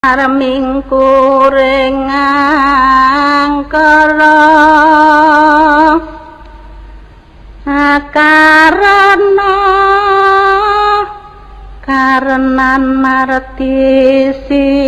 Arming kuring angkara akarana karenan marti siwi.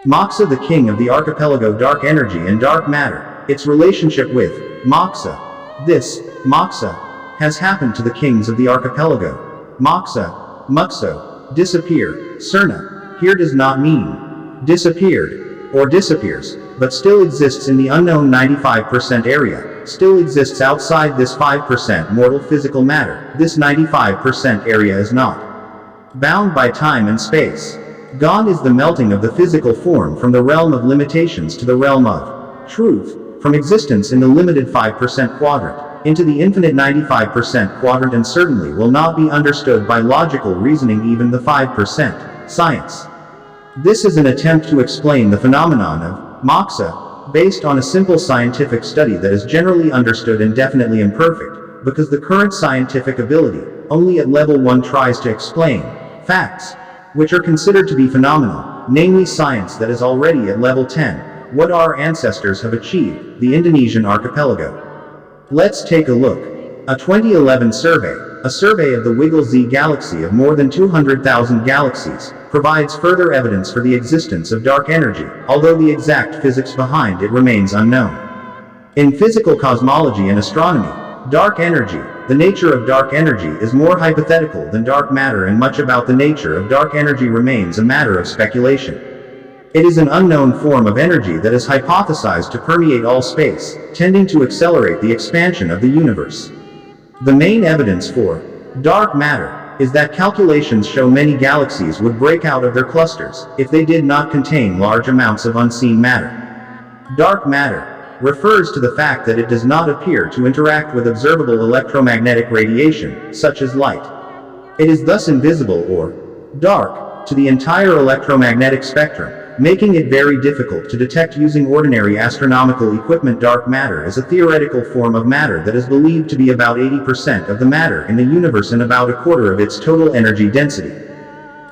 Moksa, the king of the archipelago, dark energy and dark matter, its relationship with Moksa. This Moksa has happened to the kings of the archipelago. Moksa, Mukso, disappear. Sirna, here does not mean disappeared or disappears, but still exists in the unknown 95% area, still exists outside this 5% mortal physical matter. This 95% area is not bound by time and space. Gone is the melting of the physical form from the realm of limitations to the realm of truth, from existence in the limited 5% quadrant into the infinite 95% quadrant, and certainly will not be understood by logical reasoning, even the 5% science. This is an attempt to explain the phenomenon of Moksa based on a simple scientific study that is generally understood and definitely imperfect, because the current scientific ability only at level 1 tries to explain facts which are considered to be phenomenal, namely science that is already at level 10, what our ancestors have achieved, the Indonesian archipelago. Let's take a look. A 2011 survey, a survey of the Wiggle Z galaxy of more than 200,000 galaxies, provides further evidence for the existence of dark energy, although the exact physics behind it remains unknown. In physical cosmology and astronomy, dark energy, the nature of dark energy is more hypothetical than dark matter, and much about the nature of dark energy remains a matter of speculation. It is an unknown form of energy that is hypothesized to permeate all space, tending to accelerate the expansion of the universe. The main evidence for dark matter is that calculations show many galaxies would break out of their clusters if they did not contain large amounts of unseen matter. Dark matter refers to the fact that it does not appear to interact with observable electromagnetic radiation, such as light. It is thus invisible or dark to the entire electromagnetic spectrum, making it very difficult to detect using ordinary astronomical equipment. Dark matter is a theoretical form of matter that is believed to be about 80% of the matter in the universe and about a quarter of its total energy density.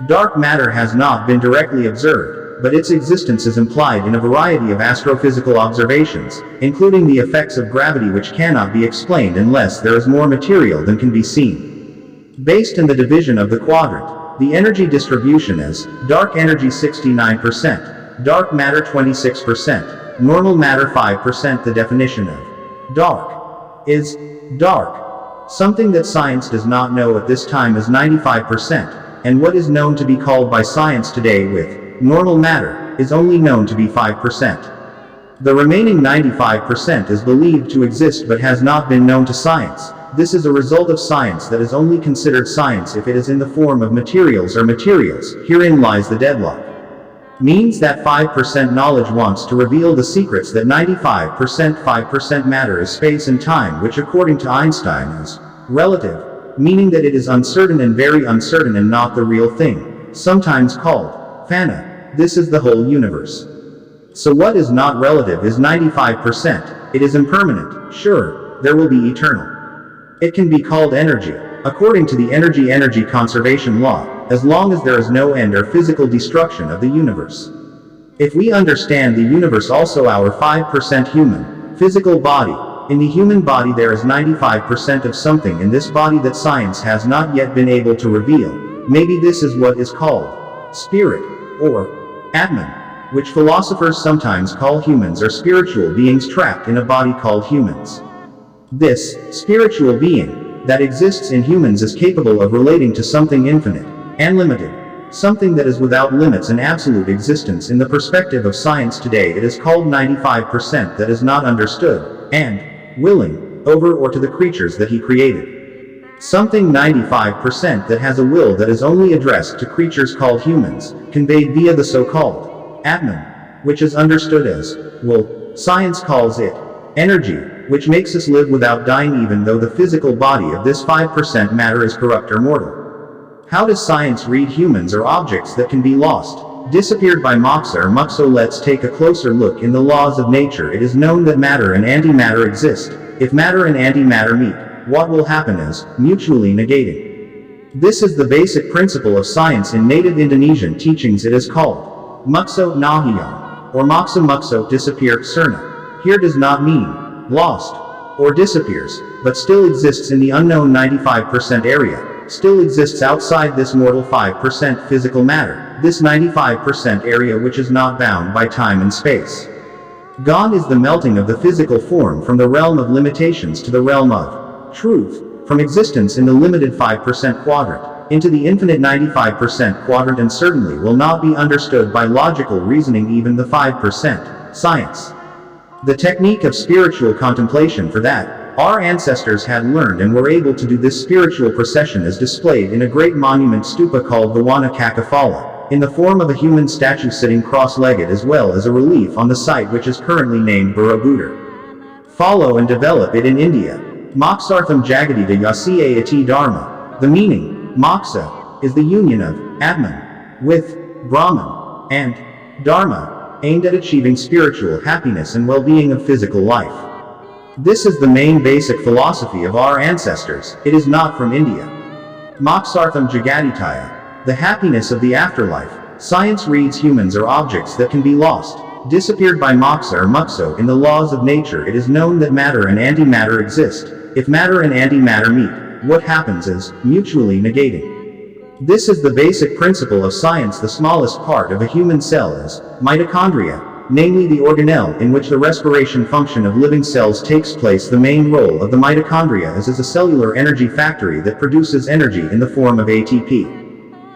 Dark matter has not been directly observed, but its existence is implied in a variety of astrophysical observations, including the effects of gravity, which cannot be explained unless there is more material than can be seen. Based on the division of the quadrant, the energy distribution is dark energy 69%, dark matter 26%, normal matter 5%. The definition of dark is dark. Something that science does not know at this time is 95%, and what is known to be called by science today with normal matter is only known to be 5%. The remaining 95% is believed to exist but has not been known to science. This is a result of science that is only considered science if it is in the form of materials or materials. Herein lies the deadlock. Means that 5% knowledge wants to reveal the secrets that 5% matter is space and time, which according to Einstein is relative, meaning that it is uncertain and very uncertain and not the real thing, sometimes called fana. This is the whole universe. So what is not relative is 95%. It is impermanent. Sure, there will be eternal. It can be called energy, according to the energy conservation law, as long as there is no end or physical destruction of the universe. If we understand the universe also our 5% human, physical body, in the human body there is 95% of something in this body that science has not yet been able to reveal. Maybe this is what is called spirit, or Atman, which philosophers sometimes call humans or spiritual beings trapped in a body called humans. This spiritual being that exists in humans is capable of relating to something infinite and limited, something that is without limits and absolute existence. In the perspective of science today, it is called 95% that is not understood and willing over or to the creatures that he created. Something 95% that has a will that is only addressed to creatures called humans, conveyed via the so-called Atman, which is understood as will. Science calls it energy, which makes us live without dying even though the physical body of this 5% matter is corrupt or mortal. How does science read humans or objects that can be lost, disappeared by Moksa or Mukso? Let's take a closer look in the laws of nature. It is known that matter and antimatter exist. If matter and antimatter meet, what will happen is mutually negating. This is the basic principle of science in native Indonesian teachings. It is called Mukso na hilang, or Moksa disappear. Sirna here does not mean lost or disappears, but still exists in the unknown 95% area, still exists outside this mortal 5% physical matter, this 95% area which is not bound by time and space. Gone is the melting of the physical form from the realm of limitations to the realm of truth, from existence in the limited 5% quadrant, into the infinite 95% quadrant, and certainly will not be understood by logical reasoning, even the 5% science. The technique of spiritual contemplation for that our ancestors had learned and were able to do this spiritual procession is displayed in a great monument stupa called the Wana Kakafala, in the form of a human statue sitting cross-legged, as well as a relief on the site which is currently named Borobudur. Follow and develop it in India. Moksartham Jagadita Yasiya Ati Dharma. The meaning, Moksa, is the union of Atman with Brahman, and Dharma, aimed at achieving spiritual happiness and well-being of physical life. This is the main basic philosophy of our ancestors. It is not from India. Moksartham Jagaditaya, the happiness of the afterlife. Science reads humans are objects that can be lost, disappeared by Moksa or Mukso. In the laws of nature it is known that matter and antimatter exist. If matter and antimatter meet, what happens is mutually negating. This is the basic principle of science. The smallest part of a human cell is mitochondria, namely the organelle in which the respiration function of living cells takes place. The main role of the mitochondria is as a cellular energy factory that produces energy in the form of ATP.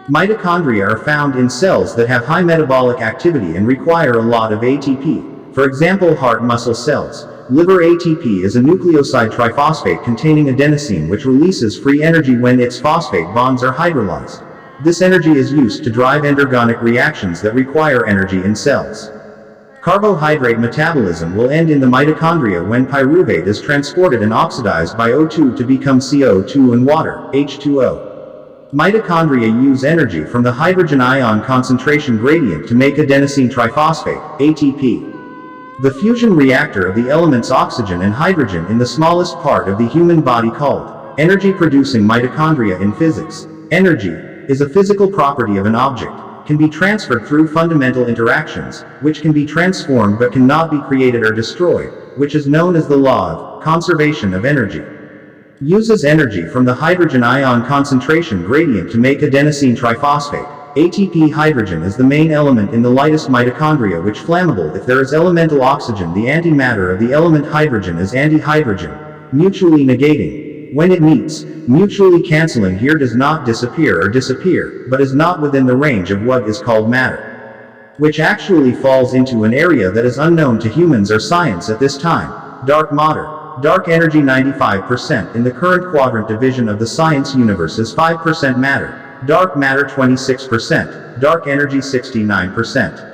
Mitochondria are found in cells that have high metabolic activity and require a lot of ATP. For example, heart muscle cells. Liver ATP is a nucleoside triphosphate containing adenosine which releases free energy when its phosphate bonds are hydrolyzed. This energy is used to drive endergonic reactions that require energy in cells. Carbohydrate metabolism will end in the mitochondria when pyruvate is transported and oxidized by O2 to become CO2 and water, H2O. Mitochondria use energy from the hydrogen ion concentration gradient to make adenosine triphosphate, ATP. The fusion reactor of the elements oxygen and hydrogen in the smallest part of the human body, called energy-producing mitochondria in physics. Energy is a physical property of an object, can be transferred through fundamental interactions, which can be transformed but cannot be created or destroyed, which is known as the law of conservation of energy. Uses energy from the hydrogen ion concentration gradient to make adenosine triphosphate, ATP. Hydrogen is the main element in the lightest mitochondria, which flammable if there is elemental oxygen. The antimatter of the element hydrogen is antihydrogen, mutually negating. When it meets, mutually cancelling. Here does not disappear or disappear, but is not within the range of what is called matter, which actually falls into an area that is unknown to humans or science at this time. Dark matter. Dark energy 95%. In the current quadrant division of the science universe is 5% matter. Dark matter 26%, dark energy 69%.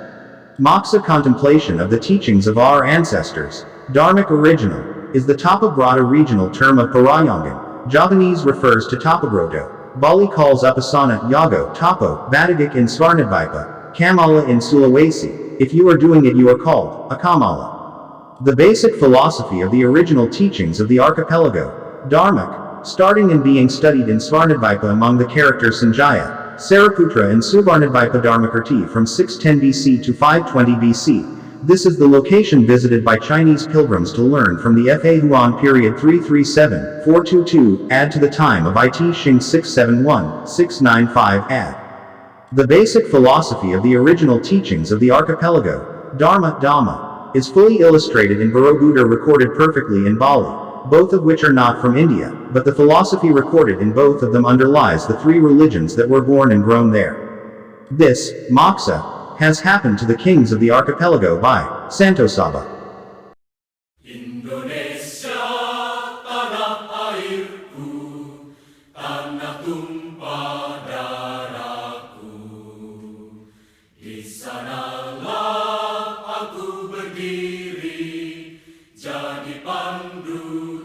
Moksa contemplation of the teachings of our ancestors. Dharmic original is the Tapabrata regional term of Parayangan. Javanese refers to Tapagroto. Bali calls Upasana, Yago, Tapo, Batagik in Svarnadvipa, Kamala in Sulawesi. If you are doing it, you are called a Kamala. The basic philosophy of the original teachings of the archipelago. Dharmic, starting and being studied in Svarnadvipa among the characters Sanjaya, Sariputra and Subarnadvipa Dharmakirti from 610 BC to 520 BC. This is the location visited by Chinese pilgrims to learn from the Fa Huan period 337-422, add to the time of It Shing 671-695 add. The basic philosophy of the original teachings of the archipelago, Dhamma, is fully illustrated in Borobudur, recorded perfectly in Bali, both of which are not from India, but the philosophy recorded in both of them underlies the three religions that were born and grown there. This, Moksa, has happened to the kings of the archipelago by Santosaba. Indonesia, tanah airku, tanah tumpah darahku. Di sanalah aku berdiri, jadi pandu